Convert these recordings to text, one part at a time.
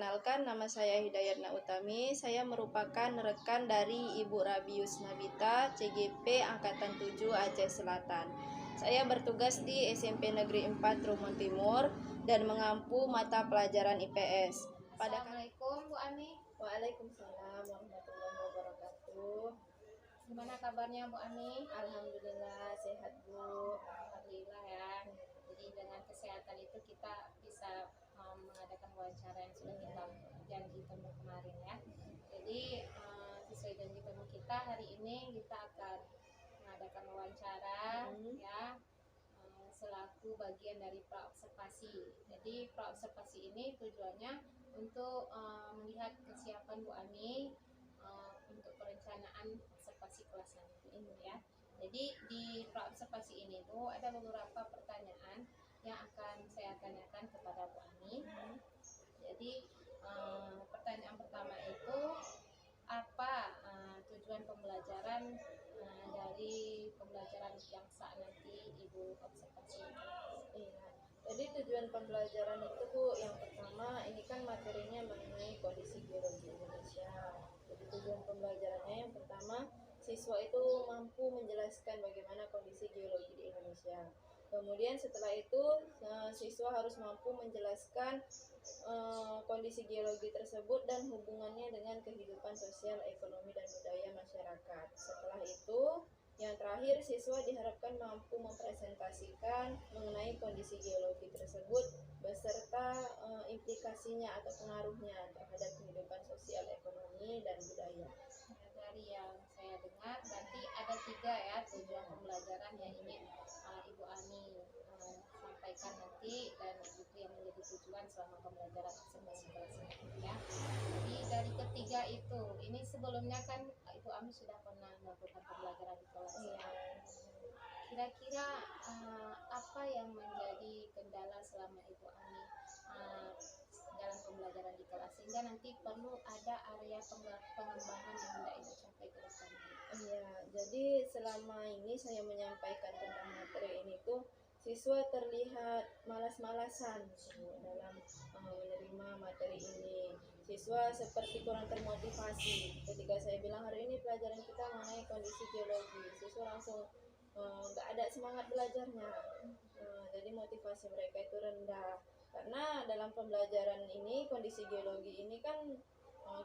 Perkenalkan, nama saya Hidayatna Utami. Saya merupakan rekan dari Ibu Rabius Nabita, CGP Angkatan 7 Aceh Selatan. Saya bertugas di SMP Negeri 4 Trumon Timur dan mengampu mata pelajaran IPS. Assalamualaikum Bu Ami. Waalaikumsalam warahmatullahi wabarakatuh. Gimana kabarnya Bu Ami? Alhamdulillah sehat Bu. Alhamdulillah ya. Jadi dengan kesehatan itu kita bisa mengadakan wawancara yang sudah kita janji temu kemarin ya. Jadi sesuai janji temu kita hari ini kita akan mengadakan wawancara ya, selaku bagian dari praobservasi. Jadi praobservasi ini tujuannya untuk melihat kesiapan Bu Ami untuk perencanaan observasi kelas nanti ya. Jadi di praobservasi ini tuh ada beberapa pertanyaan yang akan saya tanyakan kepada Bu Ami. Jadi pertanyaan pertama itu apa tujuan pembelajaran dari pembelajaran yang saat nanti Ibu observasi? Iya. Jadi tujuan pembelajaran itu Bu, yang pertama ini kan materinya mengenai kondisi geologi Indonesia. Jadi tujuan pembelajarannya yang pertama, siswa itu mampu menjelaskan bagaimana kondisi geologi di Indonesia. Kemudian setelah itu siswa harus mampu menjelaskan kondisi geologi tersebut dan hubungannya dengan kehidupan sosial, ekonomi, dan budaya masyarakat. Setelah itu, yang terakhir, siswa diharapkan mampu mempresentasikan mengenai kondisi geologi tersebut beserta implikasinya atau pengaruhnya terhadap kehidupan sosial, ekonomi, dan budaya. Dari yang saya dengar berarti ada 3 ya tujuan pembelajaran yang ingin Ibu Ani sampaikan nanti, dan itu yang menjadi tujuan selama pembelajaran observasi kelas ini ya. Jadi dari ketiga itu, ini sebelumnya kan Ibu Ami sudah pernah melakukan pembelajaran di kelas ya. Kira-kira apa yang menjadi kendala selama Ibu Ami dalam pembelajaran di kelas sehingga nanti perlu ada area pengembangan yang hendak Ibu capai ke depan? Iya, jadi selama ini saya menyampaikan tentang materi ini tuh siswa terlihat malas-malasan dalam menerima materi ini. Siswa seperti kurang termotivasi. Ketika saya bilang hari ini pelajaran kita mengenai kondisi geologi, siswa langsung nggak ada semangat belajarnya. Jadi motivasi mereka itu rendah. Karena dalam pembelajaran ini, kondisi geologi ini kan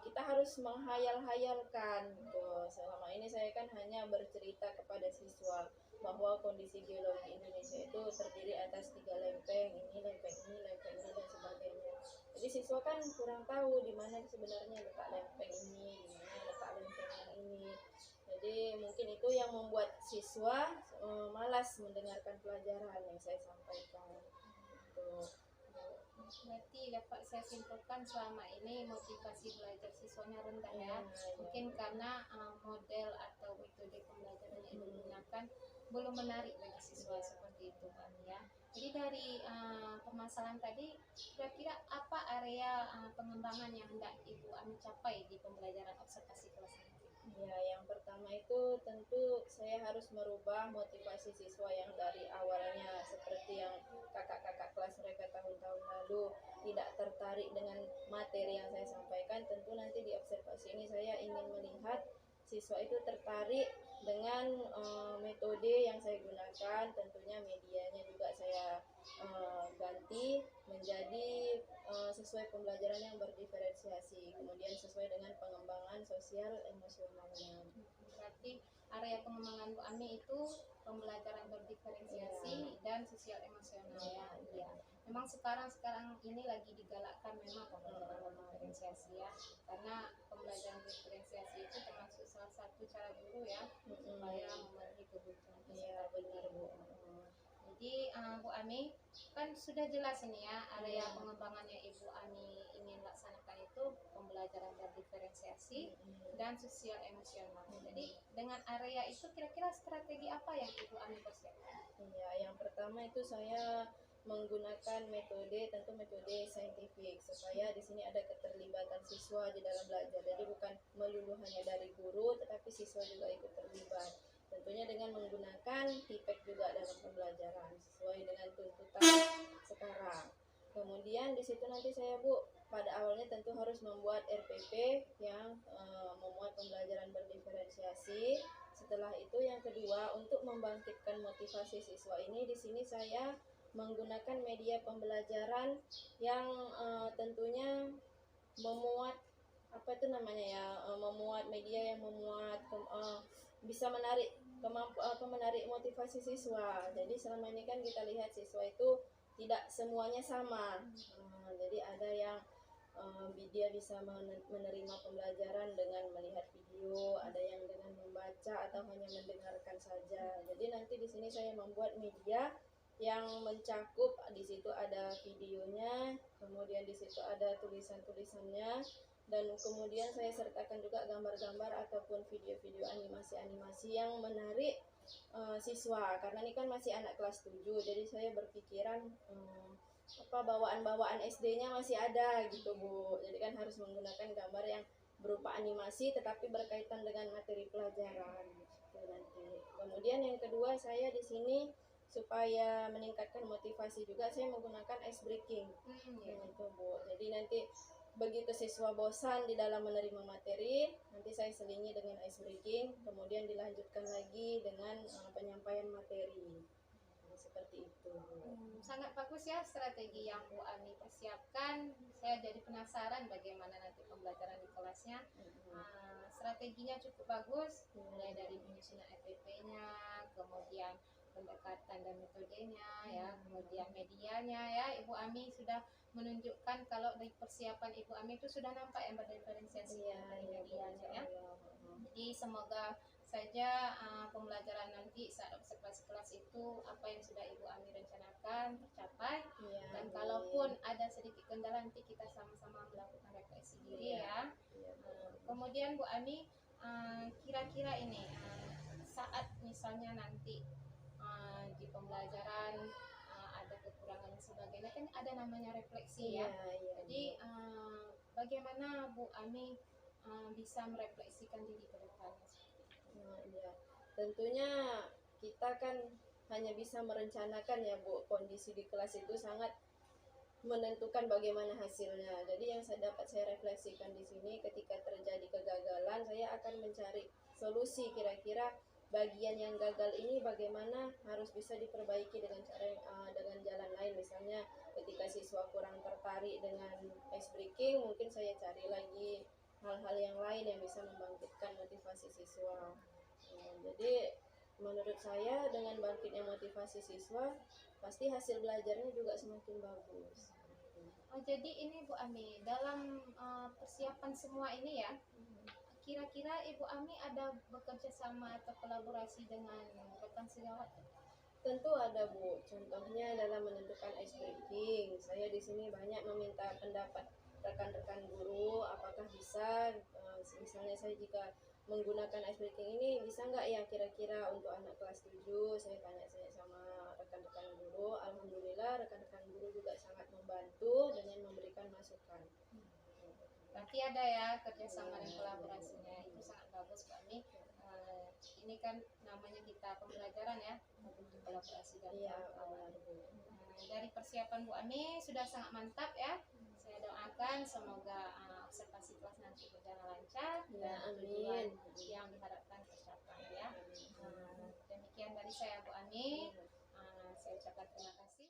kita harus menghayal-hayalkan gitu. Selama ini saya kan hanya bercerita kepada siswa bahwa kondisi geologi Indonesia itu terdiri atas 3 lempeng, ini lempeng ini, lempeng ini, dan sebagainya. Jadi siswa kan kurang tahu di mana sebenarnya letak lempeng ini, di mana letak lempeng yang ini. Jadi mungkin itu yang membuat siswa malas mendengarkan pelajaran yang saya sampaikan. Gitu. Berarti dapat saya simpulkan selama ini motivasi belajar siswanya rendah ya. Mungkin karena model atau metode pembelajaran yang digunakan belum menarik bagi siswa seperti itu kan ya. Jadi dari permasalahan tadi, kira-kira apa area pengembangan yang hendak Ibu Ami capai di pembelajaran observasi kelas ini? Ya, yang pertama itu tentu saya harus merubah motivasi siswa yang dari awalnya seperti yang kakak-kakak kelas mereka tahun-tahun lalu tidak tertarik dengan materi yang saya sampaikan. Tentu nanti di observasi ini saya ingin melihat siswa itu tertarik dengan metode yang saya gunakan. Tentunya medianya juga saya ganti menjadi sesuai pembelajaran yang berdiferensiasi, kemudian sesuai dengan pengembangan sosial emosionalnya. Berarti area pengembangan Bu Ami itu pembelajaran berdiferensiasi dan sosial emosional ya. Memang sekarang ini lagi digalakkan memang pembelajaran berdiferensiasi ya, karena pembelajaran diferensiasi itu termasuk salah satu cara guru ya supaya memenuhi kebutuhan peserta. Benar Bu. Jadi Bu Ami kan sudah jelas ini ya area pengembangan yang Ibu Ami ingin laksanakan itu pembelajaran berdiferensiasi dan sosial emosional. Jadi dengan area itu kira-kira strategi apa yang Ibu Ami persiapkan? Iya, yang pertama itu saya menggunakan tentu metode saintifik supaya di sini ada keterlibatan siswa di dalam belajar. Jadi bukan melulu hanya dari guru, tetapi siswa juga ikut terlibat. Tentunya dengan menggunakan TPEK juga dalam pembelajaran sesuai dengan tuntutan sekarang. Kemudian di situ nanti saya pada awalnya tentu harus membuat RPP yang memuat pembelajaran berdiferensiasi. Setelah itu yang kedua, untuk membangkitkan motivasi siswa ini, di sini saya menggunakan media pembelajaran yang tentunya memuat memuat media yang bisa menarik motivasi siswa. Jadi selama ini kan kita lihat siswa itu tidak semuanya sama. Jadi ada yang dia bisa menerima pembelajaran dengan melihat video, ada yang dengan membaca atau hanya mendengarkan saja. Jadi nanti di sini saya membuat media yang mencakup, di situ ada videonya, kemudian di situ ada tulisan-tulisannya, dan kemudian saya sertakan juga gambar-gambar ataupun video-video animasi-animasi yang menarik siswa, karena ini kan masih anak kelas 7, jadi saya berpikiran bawaan-bawaan SD-nya masih ada gitu Bu. Jadi kan harus menggunakan gambar yang berupa animasi tetapi berkaitan dengan materi pelajaran gitu nanti. Kemudian yang kedua, saya di sini supaya meningkatkan motivasi juga saya menggunakan ice breaking. Gitu Bu. Jadi nanti begitu siswa bosan di dalam menerima materi, nanti saya selingi dengan ice breaking, kemudian dilanjutkan lagi dengan penyampaian materi. Seperti itu. Sangat bagus ya strategi yang Bu Ami persiapkan. Saya jadi penasaran bagaimana nanti pembelajaran di kelasnya. Strateginya cukup bagus, mulai dari penyusunan RPP-nya, kemudian pendekatan dan metodenya, ya, kemudian medianya, ya. Ibu Ami sudah menunjukkan kalau dari persiapan Ibu Ami itu sudah nampak yang berdiferensiasi dari medianya, ya. Jadi semoga saja pembelajaran nanti saat observasi kelas itu apa yang sudah Ibu Ami rencanakan tercapai, dan kalaupun ada sedikit kendala nanti kita sama-sama melakukan refleksi diri, ya. Kemudian Bu Ami, kira-kira ini saat misalnya nanti di pembelajaran ada kekurangan dan sebagainya, kan ada namanya refleksi, ya. Jadi bagaimana Bu Ami bisa merefleksikan diri ke depannya? Tentunya kita kan hanya bisa merencanakan ya Bu, kondisi di kelas itu sangat menentukan bagaimana hasilnya. Jadi yang dapat saya refleksikan di sini, ketika terjadi kegagalan, saya akan mencari solusi, kira-kira bagian yang gagal ini bagaimana harus bisa diperbaiki dengan dengan jalan lain. Misalnya ketika siswa kurang tertarik dengan ice breaking, mungkin saya cari lagi hal-hal yang lain yang bisa membangkitkan motivasi siswa. Jadi menurut saya dengan bangkitnya motivasi siswa, pasti hasil belajarnya juga semakin bagus. Jadi ini Bu Ami, dalam persiapan semua ini, ya, kira-kira Ibu Ami ada bekerja sama atau kolaborasi dengan rekan sejawat? Tentu ada Bu. Contohnya dalam menentukan ice breaking, saya di sini banyak meminta pendapat rekan-rekan guru, apakah bisa, misalnya saya jika menggunakan ice breaking ini bisa nggak ya kira-kira untuk anak kelas 7, saya tanya sama rekan-rekan guru. Alhamdulillah rekan-rekan guru juga sangat membantu dengan memberikan masukan. Berarti ada ya kerjasama dan kolaborasinya, itu sangat bagus Bu Ami. Ini kan namanya kita pembelajaran, ya, kolaborasi dan dari persiapan Bu Ami sudah sangat mantap, ya. Saya doakan semoga observasi kelas nanti berjalan lancar dan tujuan yang diharapkan tercapai, ya. Demikian dari saya Bu Ami, saya ucapkan terima kasih.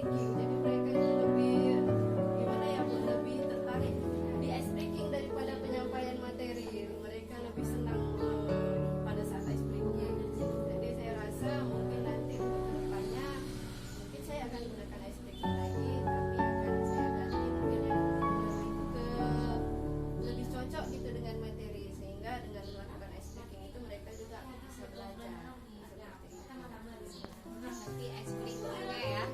breaking. Jadi mereka itu lebih gimana ya Bu, lebih tertarik di ice breaking daripada penyampaian materi. Mereka lebih senang pada saat ice breaking. Jadi saya rasa mungkin nanti untuk kedepannya mungkin saya akan gunakan ice breaking lagi, tapi akan saya ganti mungkin yang lebih ke lebih cocok gitu dengan materi, sehingga dengan melakukan ice breaking itu mereka juga bisa belajar seperti itu. Nanti ice breakingnya ya.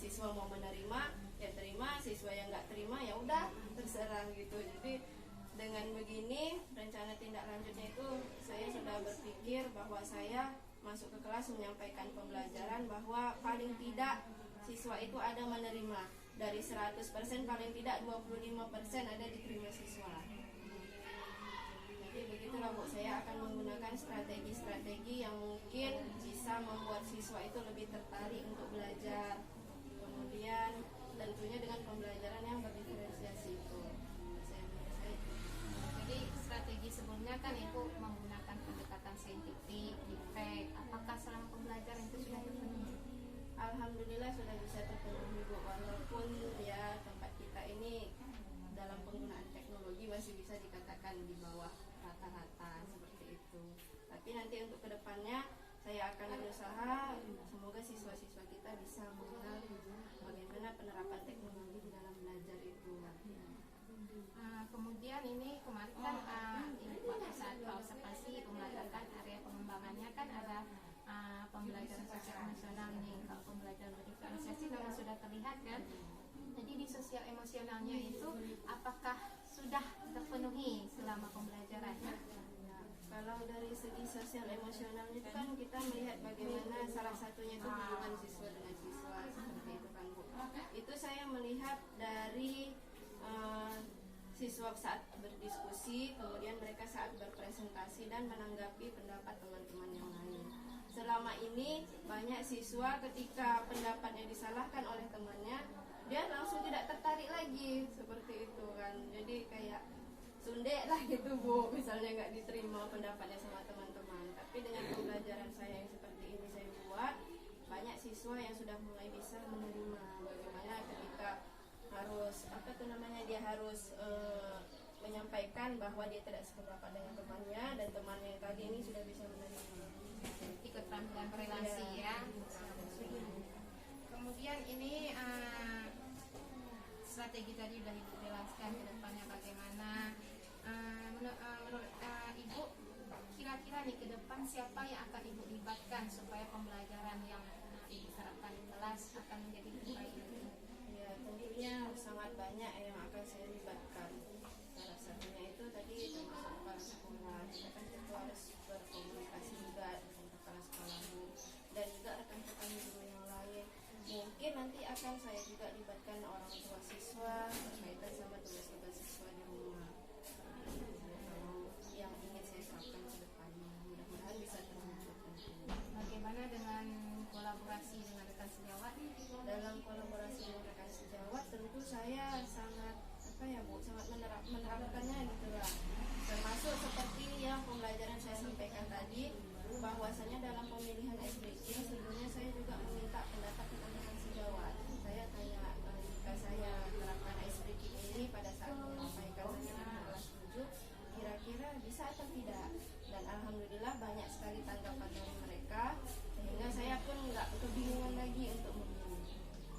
siswa mau menerima ya terima, siswa yang nggak terima ya udah terserah gitu. Jadi dengan begini rencana tindak lanjutnya itu saya sudah berpikir bahwa saya masuk ke kelas menyampaikan pembelajaran bahwa paling tidak siswa itu ada menerima. Dari 100% paling tidak 25% ada diterima siswa. Jadi begitulah Bu, saya akan menggunakan strategi-strategi yang mungkin bisa membuat siswa itu lebih tertarik untuk belajar. Kemudian tentunya dengan pembelajaran yang berdiferensiasi itu. Jadi strategi sebelumnya kan Ibu menggunakan pendekatan saintifik, dipek. Apakah selama pembelajaran itu sudah terpenuhi? Alhamdulillah sudah bisa terpenuhi Bu, walaupun ya tempat kita ini dalam penggunaan teknologi masih bisa dikatakan di bawah rata-rata seperti itu. Tapi nanti untuk kedepannya saya akan berusaha semoga siswa-siswa kita bisa mengenal bagaimana penerapan teknologi di dalam belajar itu. Kemudian ini kemarin kan waktu saat observasi pemelajaran area pengembangannya kan ada pembelajaran sosial emosional ini. Kalau pembelajaran berdiferensiasi memang sudah terlihat kan. Jadi di sosial emosionalnya itu apakah sudah terpenuhi selama pembelajaran? Ya, kalau dari segi sosial emosional itu kan kita melihat bagaimana salah satunya itu hubungan siswa dengan siswa seperti itu kan Bu. Itu saya melihat dari siswa saat berdiskusi, kemudian mereka saat berpresentasi dan menanggapi pendapat teman-teman yang lain. Selama ini banyak siswa ketika pendapatnya disalahkan oleh temannya, dia langsung tidak tertarik lagi seperti itu kan. Jadi kayak sundek lah gitu Bu, misalnya nggak diterima pendapatnya sama teman-teman. Tapi dengan pembelajaran saya yang seperti ini saya buat, banyak siswa yang sudah mulai bisa menerima bagaimana ketika harus dia harus menyampaikan bahwa dia tidak sependapat dengan temannya dan temannya yang tadi ini sudah bisa menerima. Jadi keterampilan berelasi ya. Kemudian ini strategi tadi sudah Ibu jelaskan ke depannya bagaimana. Menurut Ibu kira-kira nih ke depan siapa yang akan Ibu libatkan supaya pembelajaran yang Ibu terapkan di kelas akan menjadi lebih baik? Ya, tentunya sangat banyak yang akan saya libatkan. Salah satunya itu tadi termasuk kepala sekolah. Kita kan tentu harus berkomunikasi juga dengan kepala sekolah dan juga rekan-rekan guru yang lain. Mungkin nanti akan saya juga libatkan orang tua siswa berkaitan sama tugas-tugas siswa di rumah. Yang ingin saya terapkan ke depannya, mudah-mudahan bisa terwujud. Bagaimana dengan kolaborasi dengan rekan sejawat? Dalam kolaborasi dengan rekan sejawat tentu saya sangat sangat menerapkannya gitu lah. Termasuk seperti yang pembelajaran saya sampaikan tadi, bahwasanya dalam pemilihan SBK sebelumnya saya juga meminta pendapat rekan sejawat. Saya tanya jika saya terapkan SBK ini pada saat menyampaikan di kelas 7 kira-kira bisa atau tidak, dan alhamdulillah banyak sekali tanggapan dari mereka sehingga saya pun nggak kebingungan lagi untuk memilih.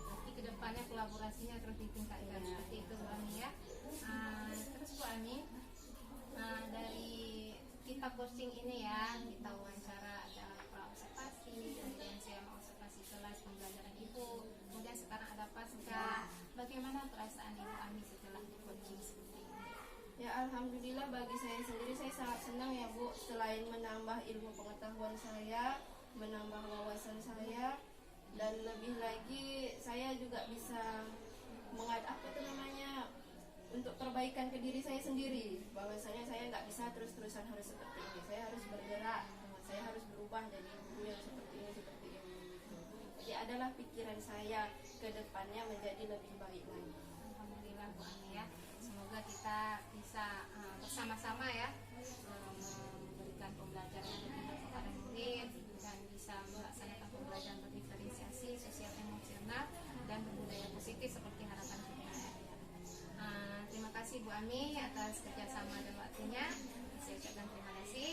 Nanti kedepannya kolaborasinya terus ditingkatkan seperti itu Bu Ami ya. Terus Bu Ami, dari kita posting ini ya, kita wawancara ada observasi, kemudian saya observasi kelas pembelajaran Ibu, kemudian sekarang ada pasca. Bagaimana perasaan Ibu Ami setelah di coaching seperti ini? Ya alhamdulillah bagi saya sendiri saya sangat senang ya Bu, selain menambah ilmu pengetahuan saya, menambah wawasan saya, dan lebih lagi saya juga bisa untuk perbaikan ke diri saya sendiri, bahwasanya saya nggak bisa terus-terusan harus seperti ini, saya harus bergerak, saya harus berubah jadi guru yang seperti ini gitu. Jadi adalah pikiran saya ke depannya menjadi lebih baik lagi. Alhamdulillah Bu Ami ya, semoga kita bisa bersama-sama ya memberikan pembelajaran yang lebih baik kepada murid dan bisa melaksanakan pembelajaran berdiferensiasi, sosial emosional dan berbudaya positif seperti harapan kita. Terima kasih Bu Ami atas kerjasama dan waktunya. Saya ucapkan terima kasih.